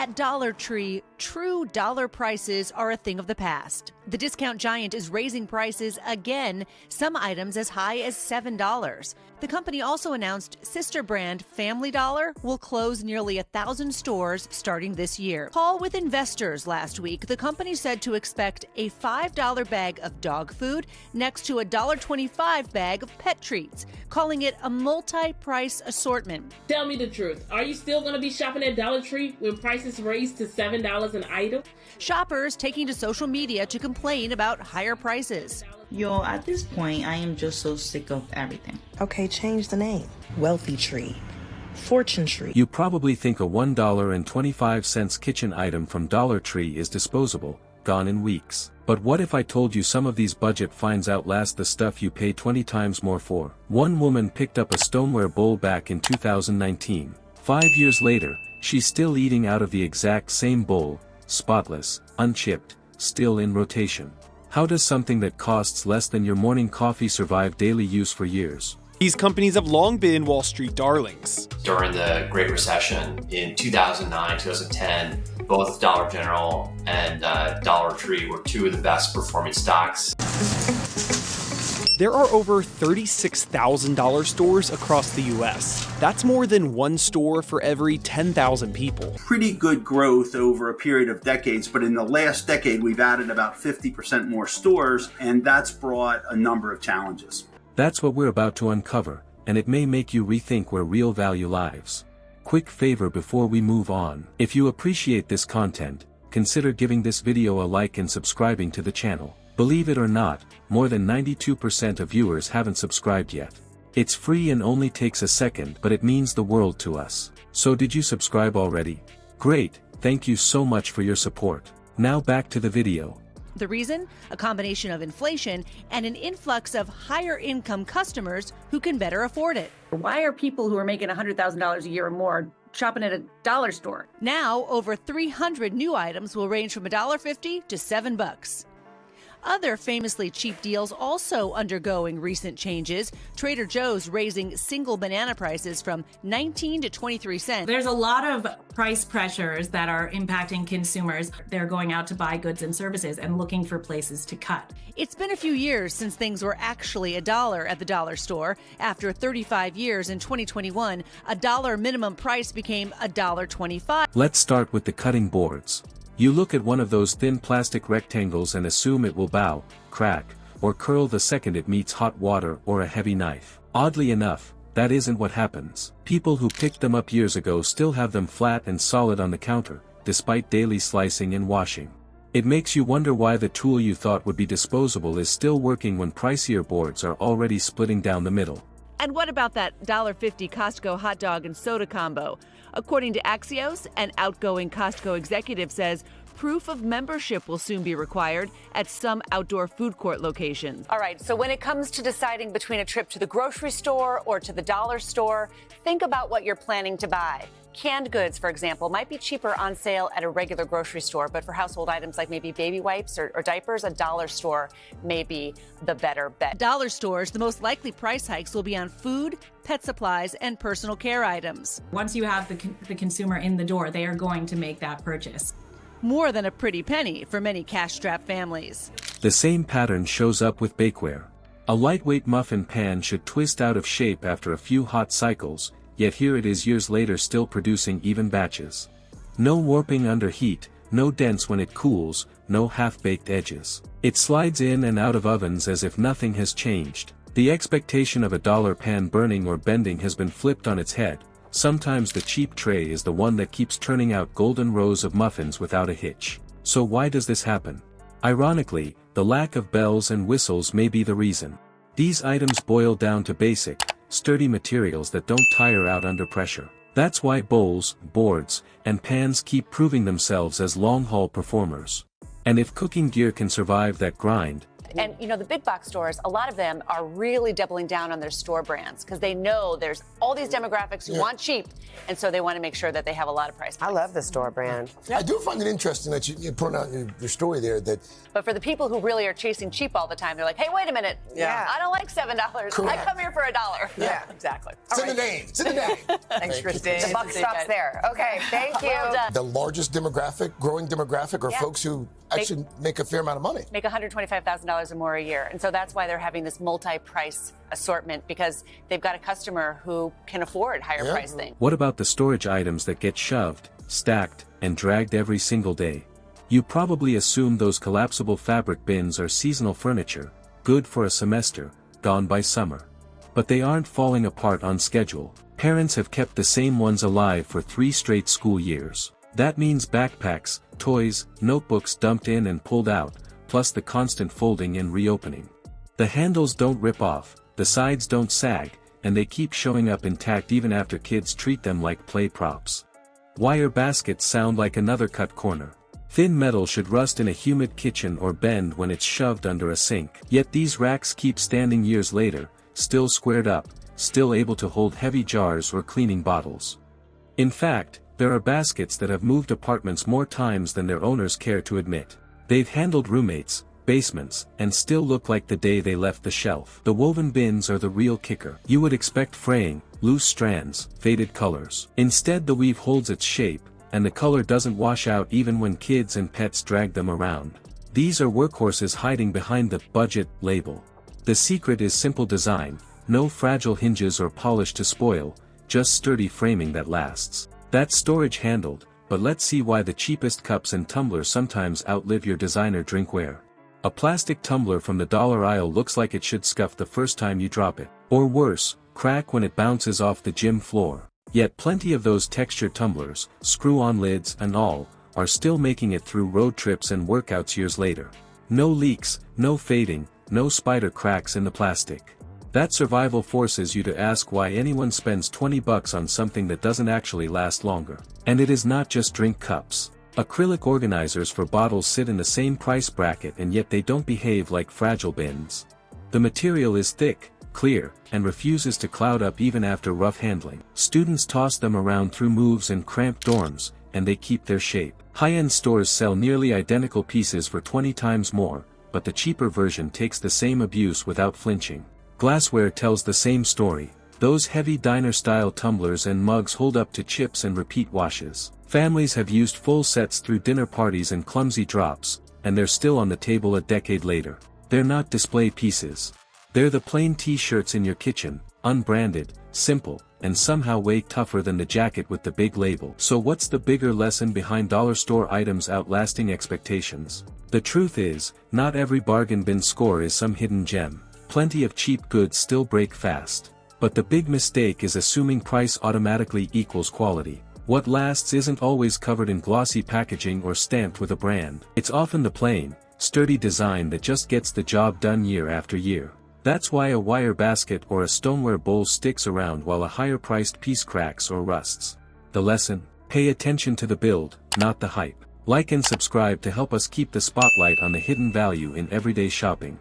At Dollar Tree, true dollar prices are a thing of the past. The discount giant is raising prices again, some items as high as $7. The company also announced sister brand Family Dollar will close nearly 1,000 stores starting this year. Call with investors last week, the company said to expect a $5 bag of dog food next to a $1.25 bag of pet treats, calling it a multi-price assortment. Tell me the truth. Are you still going to be shopping at Dollar Tree when prices raised to $7 an item? Shoppers taking to social media to complain about higher prices. Yo, at this point, I am just so sick of everything. Okay, change the name. Wealthy Tree. Fortune Tree. You probably think a $1.25 kitchen item from Dollar Tree is disposable, gone in weeks. But what if I told you some of these budget finds outlast the stuff you pay 20 times more for? One woman picked up a stoneware bowl back in 2019. 5 years later, she's still eating out of the exact same bowl, spotless, unchipped, still in rotation. How does something that costs less than your morning coffee survive daily use for years? These companies have long been Wall Street darlings. During the Great Recession in 2009, 2010, both Dollar General and Dollar Tree were two of the best performing stocks. There are over 36,000 dollar stores across the US. That's more than one store for every 10,000 people. Pretty good growth over a period of decades, but in the last decade we've added about 50% more stores, and that's brought a number of challenges. That's what we're about to uncover, and it may make you rethink where real value lies. Quick favor before we move on. If you appreciate this content, consider giving this video a like and subscribing to the channel. Believe it or not, more than 92% of viewers haven't subscribed yet. It's free and only takes a second, but it means the world to us. So did you subscribe already? Great, thank you so much for your support. Now back to the video. The reason? A combination of inflation and an influx of higher income customers who can better afford it. Why are people who are making $100,000 a year or more shopping at a dollar store? Now, over 300 new items will range from $1.50 to $7. Other famously cheap deals also undergoing recent changes. Trader Joe's raising single banana prices from 19 to 23 cents. There's a lot of price pressures that are impacting consumers. They're going out to buy goods and services and looking for places to cut. It's been a few years since things were actually $1 at the dollar store. After 35 years in 2021, a dollar minimum price became $1.25. Let's start with the cutting boards. You look at one of those thin plastic rectangles and assume it will bow, crack, or curl the second it meets hot water or a heavy knife. Oddly enough, that isn't what happens. People who picked them up years ago still have them flat and solid on the counter, despite daily slicing and washing. It makes you wonder why the tool you thought would be disposable is still working when pricier boards are already splitting down the middle. And what about that $1.50 Costco hot dog and soda combo? According to Axios, an outgoing Costco executive says proof of membership will soon be required at some outdoor food court locations. All right, so when it comes to deciding between a trip to the grocery store or to the dollar store, think about what you're planning to buy. Canned goods, for example, might be cheaper on sale at a regular grocery store, but for household items like maybe baby wipes or diapers, a dollar store may be the better bet. Dollar stores, the most likely price hikes will be on food, pet supplies, and personal care items. Once you have the consumer in the door, they are going to make that purchase. More than a pretty penny for many cash-strapped families. The same pattern shows up with bakeware. A lightweight muffin pan should twist out of shape after a few hot cycles, yet here it is years later still producing even batches. No warping under heat, no dents when it cools, no half-baked edges. It slides in and out of ovens as if nothing has changed. The expectation of a dollar pan burning or bending has been flipped on its head. Sometimes the cheap tray is the one that keeps turning out golden rows of muffins without a hitch. So why does this happen? Ironically, the lack of bells and whistles may be the reason. These items boil down to basic, sturdy materials that don't tire out under pressure. That's why bowls, boards, and pans keep proving themselves as long-haul performers. And if cooking gear can survive that grind, And, you know, the big box stores, a lot of them are really doubling down on their store brands because they know there's all these demographics who want cheap. And so they want to make sure that they have a lot of price points. I love the store brand. I do find it interesting that you put out your story there that. But for the people who really are chasing cheap all the time, they're like, hey, wait a minute. Yeah. I don't like $7. Correct. I come here for $1. Yeah, exactly. It's in the name. It's in the name. Thanks, Christine. The The buck buck stops there. Okay, thank you. Well done. The largest growing demographic are folks who actually make a fair amount of money. Make $125,000 or more a year. And so that's why they're having this multi-price assortment, because they've got a customer who can afford higher price things. What about the storage items that get shoved, stacked, and dragged every single day? You probably assume those collapsible fabric bins are seasonal furniture, good for a semester, gone by summer. But they aren't falling apart on schedule. Parents have kept the same ones alive for 3 straight school years. That means backpacks, toys, notebooks dumped in and pulled out, plus the constant folding and reopening. The handles don't rip off, the sides don't sag, and they keep showing up intact even after kids treat them like play props. Wire baskets sound like another cut corner. Thin metal should rust in a humid kitchen or bend when it's shoved under a sink. Yet these racks keep standing years later, still squared up, still able to hold heavy jars or cleaning bottles. In fact, there are baskets that have moved apartments more times than their owners care to admit. They've handled roommates, basements, and still look like the day they left the shelf. The woven bins are the real kicker. You would expect fraying, loose strands, faded colors. Instead, the weave holds its shape, and the color doesn't wash out even when kids and pets drag them around. These are workhorses hiding behind the budget label. The secret is simple design, no fragile hinges or polish to spoil, just sturdy framing that lasts. That's storage handled, but let's see why the cheapest cups and tumblers sometimes outlive your designer drinkware. A plastic tumbler from the dollar aisle looks like it should scuff the first time you drop it, or worse, crack when it bounces off the gym floor. Yet plenty of those textured tumblers, screw-on lids and all, are still making it through road trips and workouts years later. No leaks, no fading, no spider cracks in the plastic. That survival forces you to ask why anyone spends $20 on something that doesn't actually last longer. And it is not just drink cups. Acrylic organizers for bottles sit in the same price bracket and yet they don't behave like fragile bins. The material is thick, clear, and refuses to cloud up even after rough handling. Students toss them around through moves and cramped dorms, and they keep their shape. High-end stores sell nearly identical pieces for 20 times more, but the cheaper version takes the same abuse without flinching. Glassware tells the same story. Those heavy diner-style tumblers and mugs hold up to chips and repeat washes. Families have used full sets through dinner parties and clumsy drops, and they're still on the table a decade later. They're not display pieces. They're the plain t-shirts in your kitchen, unbranded, simple, and somehow way tougher than the jacket with the big label. So what's the bigger lesson behind dollar store items outlasting expectations? The truth is, not every bargain bin score is some hidden gem. Plenty of cheap goods still break fast. But the big mistake is assuming price automatically equals quality. What lasts isn't always covered in glossy packaging or stamped with a brand. It's often the plain, sturdy design that just gets the job done year after year. That's why a wire basket or a stoneware bowl sticks around while a higher-priced piece cracks or rusts. The lesson? Pay attention to the build, not the hype. Like and subscribe to help us keep the spotlight on the hidden value in everyday shopping.